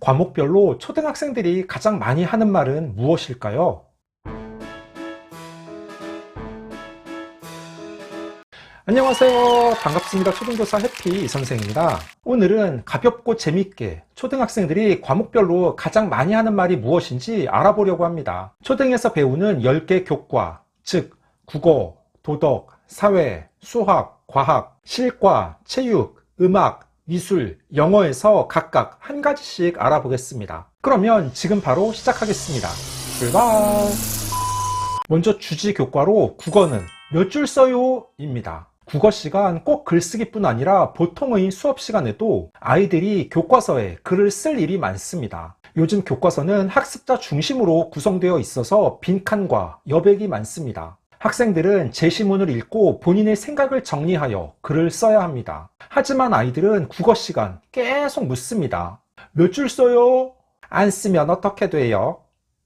과목별로 초등학생들이 가장 많이 하는 말은 무엇일까요? 안녕하세요. 반갑습니다. 초등교사 해피 선생입니다. 오늘은 가볍고 재밌게 초등학생들이 과목별로 가장 많이 하는 말이 무엇인지 알아보려고 합니다. 초등에서 배우는 10개 교과, 즉 국어, 도덕, 사회, 수학, 과학, 실과, 체육, 음악, 미술, 영어에서 각각 한 가지씩 알아보겠습니다. 그러면 지금 바로 시작하겠습니다. 출발! 먼저 주지 교과로 국어는 몇 줄 써요? 입니다. 국어 시간 꼭 글쓰기뿐 아니라 보통의 수업 시간에도 아이들이 교과서에 글을 쓸 일이 많습니다. 요즘 교과서는 학습자 중심으로 구성되어 있어서 빈칸과 여백이 많습니다. 학생들은 제시문을 읽고 본인의 생각을 정리하여 글을 써야 합니다. 하지만 아이들은 국어 시간 계속 묻습니다. 몇 줄 써요? 안 쓰면 어떻게 돼요?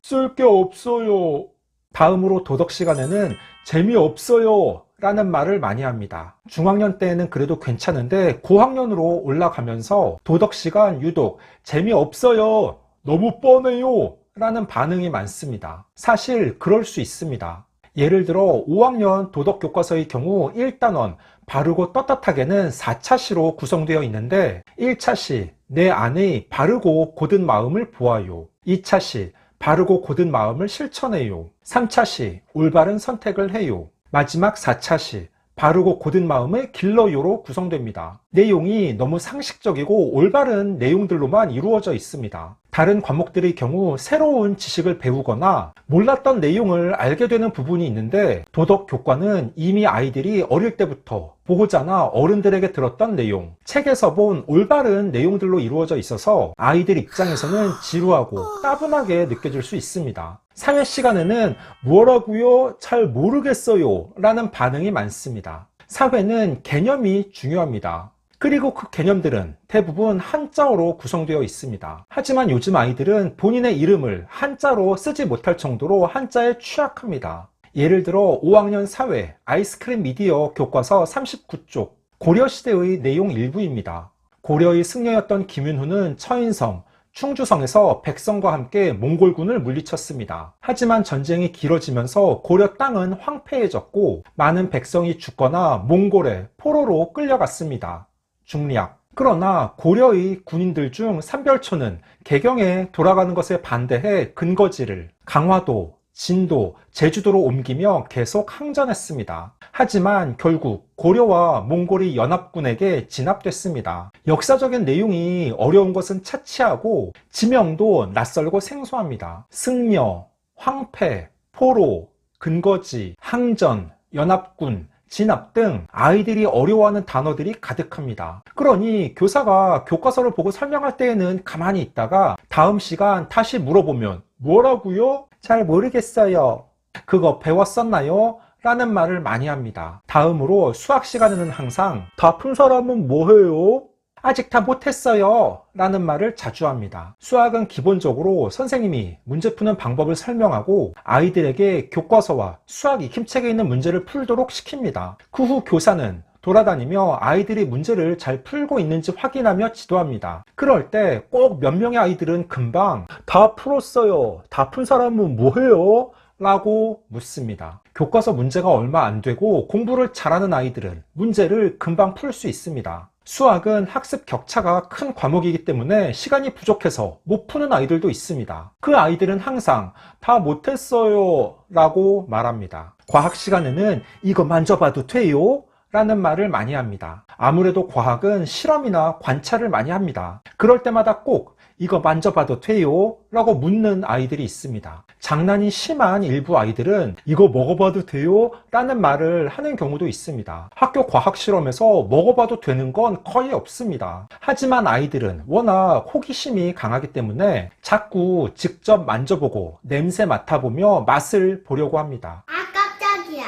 쓸 게 없어요. 다음으로 도덕 시간에는 재미없어요 라는 말을 많이 합니다. 중학년 때에는 그래도 괜찮은데 고학년으로 올라가면서 도덕 시간 유독 재미없어요, 너무 뻔해요 라는 반응이 많습니다. 사실 그럴 수 있습니다. 예를 들어 5학년 도덕 교과서의 경우 1단원 바르고 떳떳하게는 4차시로 구성되어 있는데 1차시 내 안의 바르고 곧은 마음을 보아요. 2차시 바르고 곧은 마음을 실천해요. 3차시 올바른 선택을 해요. 마지막 4차시 바르고 곧은 마음을 길러요로 구성됩니다. 내용이 너무 상식적이고 올바른 내용들로만 이루어져 있습니다. 다른 과목들의 경우 새로운 지식을 배우거나 몰랐던 내용을 알게 되는 부분이 있는데 도덕 교과는 이미 아이들이 어릴 때부터 보호자나 어른들에게 들었던 내용, 책에서 본 올바른 내용들로 이루어져 있어서 아이들 입장에서는 지루하고 따분하게 느껴질 수 있습니다. 사회 시간에는 뭐라고요? 잘 모르겠어요 라는 반응이 많습니다. 사회는 개념이 중요합니다. 그리고 그 개념들은 대부분 한자어로 구성되어 있습니다. 하지만 요즘 아이들은 본인의 이름을 한자로 쓰지 못할 정도로 한자에 취약합니다. 예를 들어 5학년 사회 아이스크림 미디어 교과서 39쪽 고려시대의 내용 일부입니다. 고려의 승려였던 김윤후는 처인성, 충주성에서 백성과 함께 몽골군을 물리쳤습니다. 하지만 전쟁이 길어지면서 고려 땅은 황폐해졌고 많은 백성이 죽거나 몽골의 포로로 끌려갔습니다. 중략. 그러나 고려의 군인들 중 삼별초는 개경에 돌아가는 것에 반대해 근거지를 강화도, 진도, 제주도로 옮기며 계속 항전했습니다. 하지만 결국 고려와 몽골이 연합군에게 진압됐습니다. 역사적인 내용이 어려운 것은 차치하고 지명도 낯설고 생소합니다. 승려, 황폐, 포로, 근거지, 항전, 연합군, 진압 등 아이들이 어려워하는 단어들이 가득합니다. 그러니 교사가 교과서를 보고 설명할 때에는 가만히 있다가 다음 시간 다시 물어보면 뭐라고요? 잘 모르겠어요. 그거 배웠었나요? 라는 말을 많이 합니다. 다음으로 수학 시간에는 항상 다 푼 사람은 뭐해요? 아직 다 못했어요 라는 말을 자주 합니다. 수학은 기본적으로 선생님이 문제 푸는 방법을 설명하고 아이들에게 교과서와 수학 익힘책에 있는 문제를 풀도록 시킵니다. 그 후 교사는 돌아다니며 아이들이 문제를 잘 풀고 있는지 확인하며 지도합니다. 그럴 때 꼭 몇 명의 아이들은 금방 다 풀었어요, 다 푼 사람은 뭐해요? 라고 묻습니다. 교과서 문제가 얼마 안 되고 공부를 잘하는 아이들은 문제를 금방 풀 수 있습니다. 수학은 학습 격차가 큰 과목이기 때문에 시간이 부족해서 못 푸는 아이들도 있습니다. 그 아이들은 항상 다 못했어요 라고 말합니다. 과학 시간에는 이거 만져봐도 돼요? 라는 말을 많이 합니다. 아무래도 과학은 실험이나 관찰을 많이 합니다. 그럴 때마다 꼭 이거 만져봐도 돼요? 라고 묻는 아이들이 있습니다. 장난이 심한 일부 아이들은 이거 먹어봐도 돼요? 라는 말을 하는 경우도 있습니다. 학교 과학 실험에서 먹어봐도 되는 건 거의 없습니다. 하지만 아이들은 워낙 호기심이 강하기 때문에 자꾸 직접 만져보고 냄새 맡아보며 맛을 보려고 합니다. 아, 깜짝이야.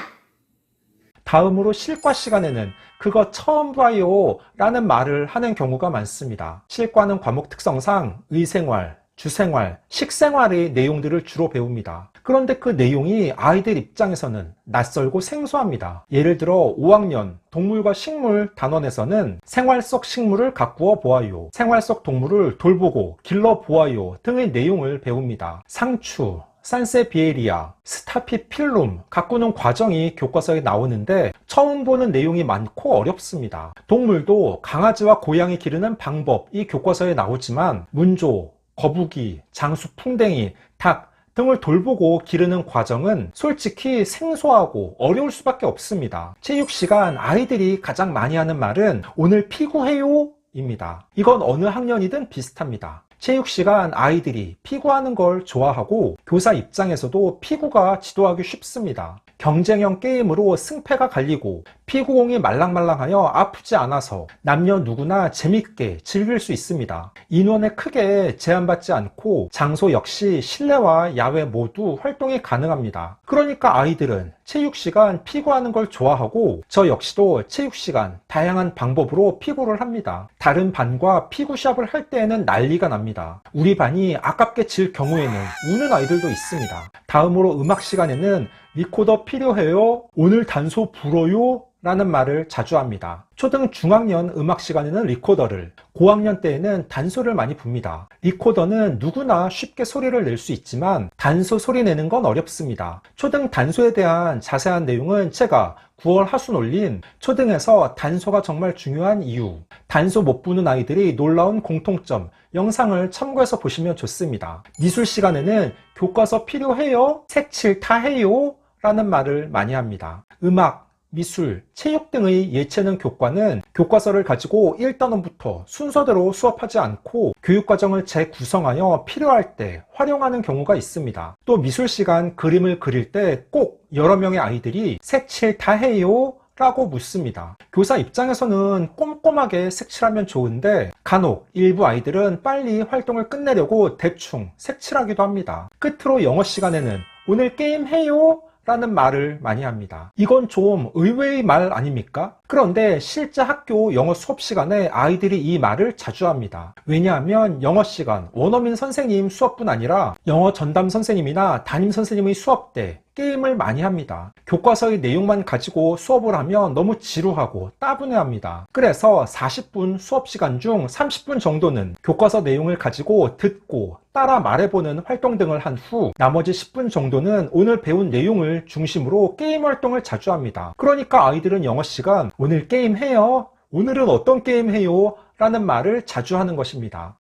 다음으로 실과 시간에는 그거 처음 봐요 라는 말을 하는 경우가 많습니다. 실과는 과목 특성상 의생활, 주생활, 식생활의 내용들을 주로 배웁니다. 그런데 그 내용이 아이들 입장에서는 낯설고 생소합니다. 예를 들어 5학년 동물과 식물 단원에서는 생활 속 식물을 가꾸어 보아요, 생활 속 동물을 돌보고 길러 보아요 등의 내용을 배웁니다. 상추, 산세비에리아, 스타피필룸 가꾸는 과정이 교과서에 나오는데 처음 보는 내용이 많고 어렵습니다. 동물도 강아지와 고양이 기르는 방법이 교과서에 나오지만 문조, 거북이, 장수풍뎅이, 닭 등을 돌보고 기르는 과정은 솔직히 생소하고 어려울 수밖에 없습니다. 체육시간 아이들이 가장 많이 하는 말은 오늘 피구해요? 입니다. 이건 어느 학년이든 비슷합니다. 체육시간 아이들이 피구하는 걸 좋아하고 교사 입장에서도 피구가 지도하기 쉽습니다. 경쟁형 게임으로 승패가 갈리고 피구공이 말랑말랑하여 아프지 않아서 남녀 누구나 재밌게 즐길 수 있습니다. 인원에 크게 제한받지 않고 장소 역시 실내와 야외 모두 활동이 가능합니다. 그러니까 아이들은 체육시간 피구하는 걸 좋아하고 저 역시도 체육시간 다양한 방법으로 피구를 합니다. 다른 반과 피구 시합을 할 때에는 난리가 납니다. 우리 반이 아깝게 질 경우에는 우는 아이들도 있습니다. 다음으로 음악 시간에는 리코더 필요해요? 오늘 단소 불어요? 라는 말을 자주 합니다. 초등 중학년 음악 시간에는 리코더를, 고학년 때에는 단소를 많이 붑니다. 리코더는 누구나 쉽게 소리를 낼 수 있지만 단소 소리 내는 건 어렵습니다. 초등 단소에 대한 자세한 내용은 제가 9월 하순 올린 초등에서 단소가 정말 중요한 이유, 단소 못 부는 아이들이 놀라운 공통점 영상을 참고해서 보시면 좋습니다. 미술 시간에는 교과서 필요해요? 색칠 다 해요? 라는 말을 많이 합니다. 음악, 미술, 체육 등의 예체능 교과는 교과서를 가지고 1단원부터 순서대로 수업하지 않고 교육과정을 재구성하여 필요할 때 활용하는 경우가 있습니다. 또 미술 시간 그림을 그릴 때 꼭 여러 명의 아이들이 색칠 다 해요? 라고 묻습니다. 교사 입장에서는 꼼꼼하게 색칠하면 좋은데 간혹 일부 아이들은 빨리 활동을 끝내려고 대충 색칠하기도 합니다. 끝으로 영어 시간에는 오늘 게임 해요? 라는 말을 많이 합니다. 이건 좀 의외의 말 아닙니까? 그런데 실제 학교 영어 수업 시간에 아이들이 이 말을 자주 합니다. 왜냐하면 영어 시간 원어민 선생님 수업뿐 아니라 영어 전담 선생님이나 담임 선생님의 수업 때 게임을 많이 합니다. 교과서의 내용만 가지고 수업을 하면 너무 지루하고 따분해합니다. 그래서 40분 수업 시간 중 30분 정도는 교과서 내용을 가지고 듣고 따라 말해보는 활동 등을 한 후 나머지 10분 정도는 오늘 배운 내용을 중심으로 게임 활동을 자주 합니다. 그러니까 아이들은 영어 시간 오늘 게임 해요? 오늘은 어떤 게임 해요? 라는 말을 자주 하는 것입니다.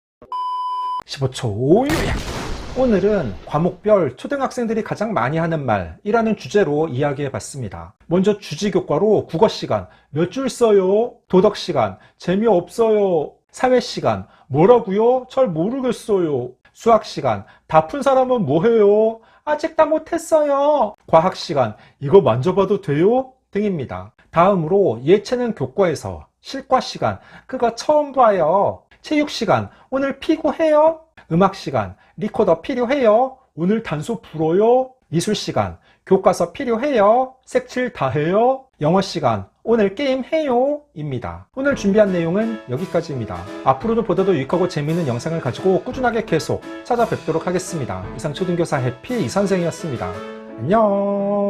15초 요약! 오늘은 과목별 초등학생들이 가장 많이 하는 말이라는 주제로 이야기해 봤습니다. 먼저 주지교과로 국어시간 몇 줄 써요? 도덕시간 재미없어요. 사회시간 뭐라고요? 잘 모르겠어요. 수학시간 다 푼 사람은 뭐해요? 아직 다 못했어요. 과학시간 이거 만져봐도 돼요? 등입니다. 다음으로 예체능 교과에서 실과시간 그거 처음 봐요. 체육시간 오늘 피구해요? 음악시간 리코더 필요해요? 오늘 단소 불어요? 미술시간 교과서 필요해요? 색칠 다 해요? 영어시간 오늘 게임 해요? 입니다. 오늘 준비한 내용은 여기까지입니다. 앞으로도 보다 더 유익하고 재미있는 영상을 가지고 꾸준하게 계속 찾아뵙도록 하겠습니다. 이상 초등교사 해피 이선생이었습니다. 안녕.